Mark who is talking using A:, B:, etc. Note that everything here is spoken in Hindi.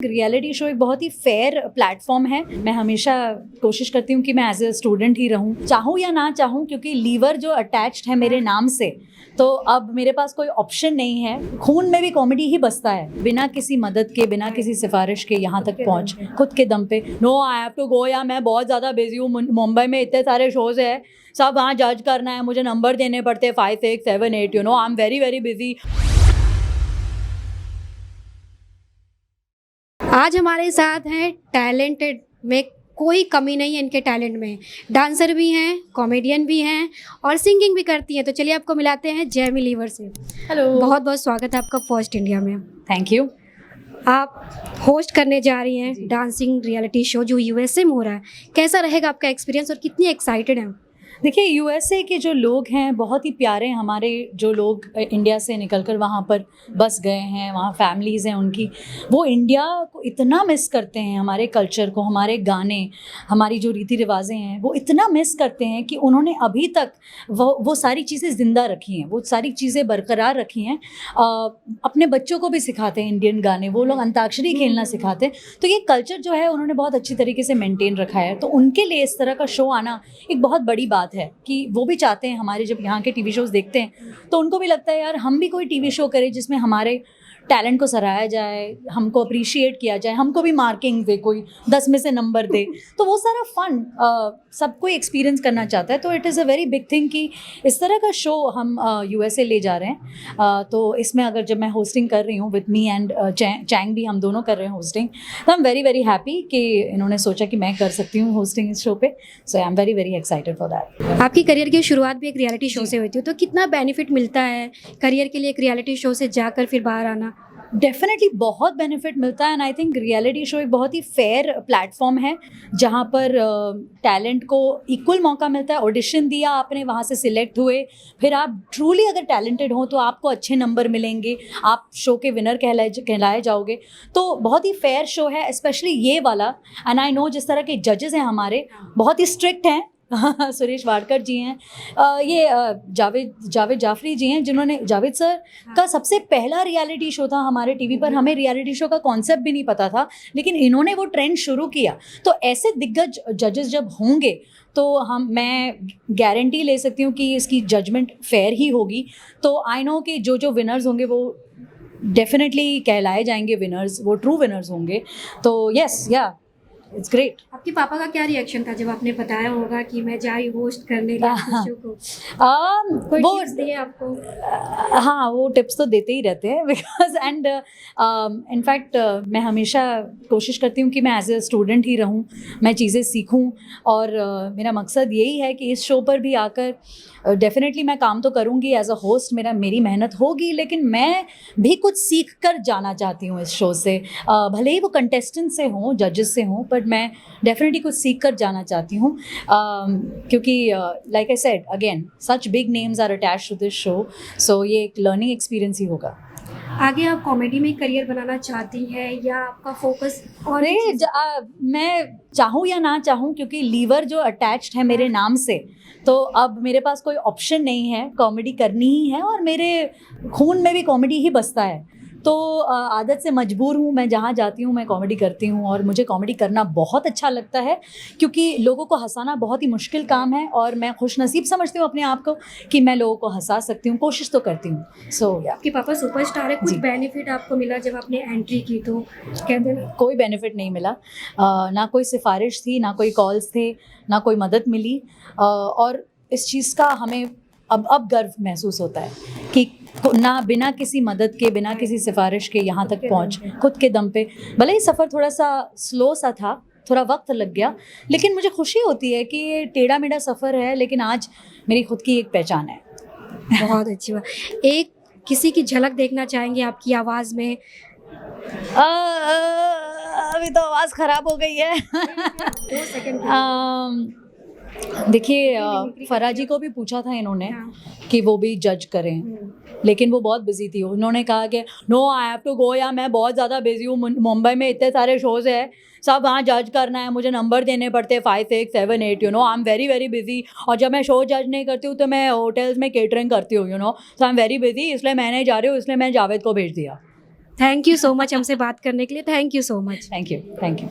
A: रियलिटी शो एक बहुत ही फेयर प्लेटफॉर्म है। मैं हमेशा कोशिश करती हूँ कि मैं एज ए स्टूडेंट ही रहूँ, चाहूँ या ना चाहूँ, क्योंकि लीवर जो अटैच्ड है मेरे नाम से, तो अब मेरे पास कोई ऑप्शन नहीं है। खून में भी कॉमेडी ही बसता है, बिना किसी मदद के, बिना किसी सिफारिश के यहाँ तक पहुँच, खुद के दम पे। No I have to go, या मैं बहुत ज़्यादा बिजी हूँ, मुंबई में इतने सारे शोज़ है, सब वहाँ जज करना है, मुझे नंबर देने पड़ते हैं 5, 6, 7, 8, you know, I am very very busy.
B: आज हमारे साथ हैं टैलेंटेड में कोई कमी नहीं है इनके टैलेंट में। डांसर भी हैं, कॉमेडियन भी हैं और सिंगिंग भी करती हैं। तो चलिए आपको मिलाते हैं जैमी लीवर से।
A: हेलो,
B: बहुत बहुत स्वागत है आपका फर्स्ट इंडिया में।
A: Thank you.
B: आप होस्ट करने जा रही हैं डांसिंग रियलिटी शो जो यूएसए में हो रहा है। कैसा रहेगा आपका एक्सपीरियंस और कितनी एक्साइटेड हैं?
A: देखिए, यूएसए के जो लोग हैं बहुत ही प्यारे हैं। हमारे जो लोग इंडिया से निकलकर वहाँ पर बस गए हैं, वहाँ फैमिलीज़ हैं उनकी, वो इंडिया को इतना मिस करते हैं, हमारे कल्चर को, हमारे गाने, हमारी जो रीति रिवाजें हैं, वो इतना मिस करते हैं कि उन्होंने अभी तक वो सारी चीज़ें ज़िंदा रखी हैं, वो सारी चीज़ें बरकरार रखी हैं। अपने बच्चों को भी सिखाते हैं इंडियन गाने, वो लोग अंताक्षरी खेलना सिखाते हैं। तो ये कल्चर जो है उन्होंने बहुत अच्छी तरीके से मेंटेन रखा है। तो उनके लिए इस तरह का शो आना एक बहुत बड़ी बात है कि वो भी चाहते हैं, हमारे जब यहाँ के टीवी शोज़ देखते हैं तो उनको भी लगता है यार हम भी कोई टीवी शो करें जिसमें हमारे टैलेंट को सराहाया जाए, हमको अप्रिशिएट किया जाए, हमको भी मार्किंग दे, कोई 10 में से नंबर दे। तो वो सारा फन सब कोई एक्सपीरियंस करना चाहता है। तो it is a very big thing कि इस तरह का शो हम यूएसए ले जा रहे हैं। तो इसमें अगर जब मैं होस्टिंग कर रही हूँ विद मी एंड चैंग भी, हम दोनों कर रहे हैं होस्टिंग, तो आई एम वेरी वेरी हैप्पी कि इन्होंने सोचा कि मैं कर सकती हूँ होस्टिंग इस शो पे। So I am very very excited for that.
B: आपकी करियर की शुरुआत भी एक रियलिटी शो से हुई थी, तो कितना बेनिफिट मिलता है करियर के लिए एक रियलिटी शो से जाकर फिर बाहर आना?
A: डेफिनेटली बहुत बेनिफिट मिलता है। And I think reality show एक बहुत ही फेयर प्लेटफॉर्म है जहाँ पर टैलेंट को इक्वल मौका मिलता है। ऑडिशन दिया आपने, वहाँ से सिलेक्ट हुए, फिर आप ट्रूली अगर टैलेंटेड हो तो आपको अच्छे नंबर मिलेंगे, आप शो के विनर कहलाए जाओगे। तो बहुत ही फेयर शो है, स्पेशली ये वाला। एंड आई नो जिस तरह के जजेस हैं हमारे, बहुत ही स्ट्रिक्ट हैं। सुरेश वाडकर जी हैं, ये जावेद जाफरी जी हैं, जिन्होंने, जावेद सर का सबसे पहला रियलिटी शो था हमारे टीवी पर। हमें रियलिटी शो का कॉन्सेप्ट भी नहीं पता था, लेकिन इन्होंने वो ट्रेंड शुरू किया। तो ऐसे दिग्गज जजेस जब होंगे तो मैं गारंटी ले सकती हूँ कि इसकी जजमेंट फेयर ही होगी। तो आई नो कि जो जो विनर्स होंगे वो डेफिनेटली कहलाए जाएंगे विनर्स, वो ट्रू विनर्स होंगे। तो यस, या इट्स ग्रेट।
B: आपके पापा का क्या रिएक्शन था जब आपने बताया होगा कि मैं जा रही होस्ट करने शो को? कोई
A: वो
B: टिप्स दिए आपको?
A: हाँ, वो टिप्स तो देते ही रहते हैं बिकॉज एंड इनफैक्ट मैं हमेशा कोशिश करती हूँ कि मैं एज ए स्टूडेंट ही रहूँ, मैं चीज़ें सीखूँ। और मेरा मकसद यही है कि इस शो पर भी आकर डेफिनेटली मैं काम तो करूँगी एज अ होस्ट, मेरी मेहनत होगी, लेकिन मैं भी कुछ सीख कर जाना चाहती हूँ इस शो से। भले ही वो कंटेस्टेंट से हों, जजेस से हों, बट मैं डेफिनेटली कुछ सीख कर जाना चाहती हूँ। क्योंकि like I said again, such big names are attached to this show, so ये एक लर्निंग एक्सपीरियंस ही होगा।
B: आगे आप कॉमेडी में करियर बनाना चाहती हैं या आपका फोकस और
A: मैं चाहूँ या ना चाहूँ, क्योंकि लीवर जो अटैच्ड है मेरे नाम से, तो अब मेरे पास कोई ऑप्शन नहीं है, कॉमेडी करनी ही है। और मेरे खून में भी कॉमेडी ही बसता है, तो आदत से मजबूर हूँ। मैं जहाँ जाती हूँ मैं कॉमेडी करती हूँ, और मुझे कॉमेडी करना बहुत अच्छा लगता है, क्योंकि लोगों को हंसाना बहुत ही मुश्किल काम है। और मैं खुशनसीब समझती हूँ अपने आप को कि मैं लोगों को हंसा सकती हूँ, कोशिश तो करती हूँ। सो या
B: आपके पापा सुपरस्टार है, कुछ बेनिफिट आपको मिला जब आपने एंट्री की? तो कहते हैं
A: कोई बेनिफिट नहीं मिला, ना कोई सिफारिश थी, ना कोई कॉल्स थे, ना कोई मदद मिली। और इस चीज़ का हमें अब गर्व महसूस होता है कि ना, बिना किसी मदद के, बिना किसी सिफारिश के यहाँ तक पहुँच, खुद के दम पे। भले ही सफ़र थोड़ा सा स्लो सा था, थोड़ा वक्त लग गया, लेकिन मुझे खुशी होती है कि ये टेढ़ा मेढ़ा सफ़र है, लेकिन आज मेरी खुद की एक पहचान है।
B: बहुत अच्छी बात। एक किसी की झलक देखना चाहेंगे आपकी आवाज़ में?
A: अभी तो आवाज़ ख़राब हो गई है।
B: 2 सेकंड।
A: देखिए, फराह जी को भी पूछा था इन्होंने कि वो भी जज करें, लेकिन वो बहुत बिजी थी। उन्होंने कहा कि no I have to go, या मैं बहुत ज़्यादा बिजी हूँ, मुंबई में इतने सारे शोज़ है, सब वहाँ जज करना है, मुझे नंबर देने पड़ते हैं 5, 6, 7, 8, you know, I am very very busy. और जब मैं शो जज नहीं करती हूँ तो मैं होटल्स में केटरिंग करती हूँ, you know, so I am very busy, इसलिए मैं नहीं जा रही हूँ, इसलिए मैंने जावेद को भेज दिया।
B: थैंक यू सो मच हमसे बात करने के लिए, thank you so much.
A: Thank you, thank you.